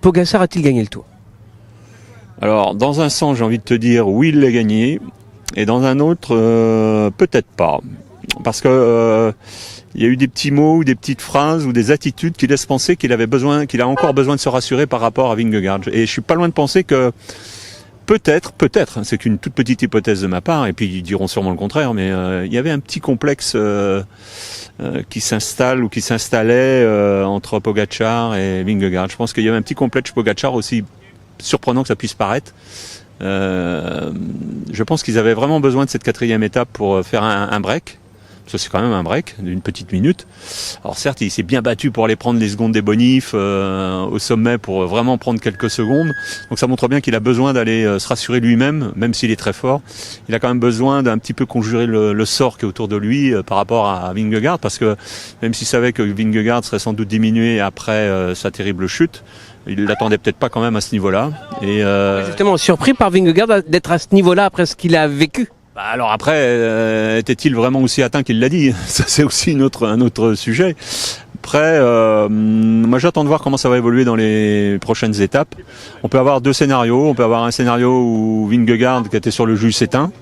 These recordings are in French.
Pogačar a-t-il gagné le Tour? Alors, dans un sens, j'ai envie de te dire oui, il l'a gagné, et dans un autre, peut-être pas. Parce que il y a eu des petits mots ou des petites phrases ou des attitudes qui laissent penser qu'il a encore besoin de se rassurer par rapport à Vingegaard. Et je suis pas loin de penser que peut-être, c'est qu'une toute petite hypothèse de ma part, et puis ils diront sûrement le contraire, mais il y avait un petit complexe qui s'installe ou qui s'installait entre Pogačar et Vingegaard. Je pense qu'il y avait un petit complexe Pogačar, aussi surprenant que ça puisse paraître. Je pense qu'ils avaient vraiment besoin de cette 4e étape pour faire un break. Ça, c'est quand même un break d'une petite minute. Alors certes, il s'est bien battu pour aller prendre les secondes des bonifs au sommet pour vraiment prendre quelques secondes. Donc ça montre bien qu'il a besoin d'aller se rassurer lui-même, même s'il est très fort. Il a quand même besoin d'un petit peu conjurer le sort qui est autour de lui par rapport à Vingegaard, parce que même s'il savait que Vingegaard serait sans doute diminué après sa terrible chute, il l'attendait peut-être pas quand même à ce niveau-là. Et Justement, surpris par Vingegaard d'être à ce niveau-là après ce qu'il a vécu. Bah alors après, était-il vraiment aussi atteint qu'il l'a dit? Ça, c'est aussi un autre sujet. Après, moi j'attends de voir comment ça va évoluer dans les prochaines étapes. On peut avoir deux scénarios. On peut avoir un scénario où Vingegaard, qui était sur le jus, s'éteint.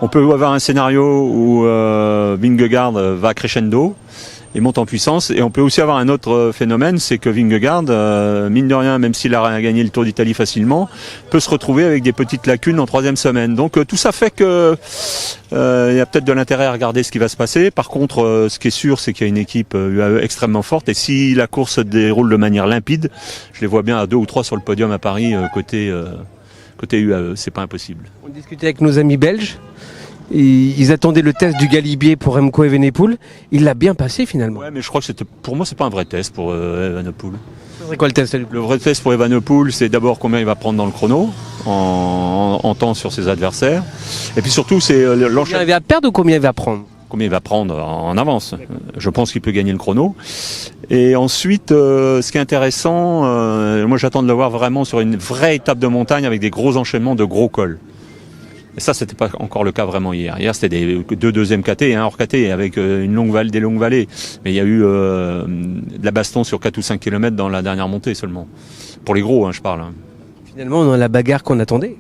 On peut avoir un scénario où Vingegaard va crescendo et monte en puissance. Et on peut aussi avoir un autre phénomène, c'est que Vingegaard, mine de rien, même s'il a gagné le Tour d'Italie facilement, peut se retrouver avec des petites lacunes en 3e semaine. Donc tout ça fait que il y a peut-être de l'intérêt à regarder ce qui va se passer. Par contre, ce qui est sûr, c'est qu'il y a une équipe UAE extrêmement forte. Et si la course se déroule de manière limpide, je les vois bien à 2 ou 3 sur le podium à Paris côté UAE. C'est pas impossible. On discutait avec nos amis belges. Ils attendaient le test du Galibier pour Remco Evenepoel. Il l'a bien passé finalement. Ouais, mais je crois que pour moi, c'est pas un vrai test pour Evenepoel. C'est quoi le test? Le vrai test pour Evenepoel, c'est d'abord combien il va prendre dans le chrono, en temps sur ses adversaires. Et puis surtout, c'est l'enchaînement. Combien il va perdre ou combien il va prendre? Combien il va prendre en avance. Je pense qu'il peut gagner le chrono. Et ensuite, ce qui est intéressant, moi j'attends de le voir vraiment sur une vraie étape de montagne avec des gros enchaînements de gros cols. Et ça, c'était pas encore le cas vraiment hier. Hier, c'était deux deuxièmes KT et un hors KT avec des longues vallées. Mais il y a eu de la baston sur 4 ou 5 km dans la dernière montée seulement. Pour les gros, je parle. Finalement, on a la bagarre qu'on attendait.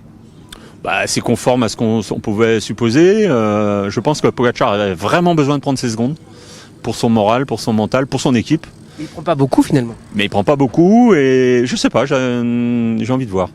Bah, c'est conforme à ce qu'on pouvait supposer. Je pense que Pogačar avait vraiment besoin de prendre ses secondes pour son moral, pour son mental, pour son équipe. Il prend pas beaucoup finalement. Mais il prend pas beaucoup et je sais pas, j'ai envie de voir.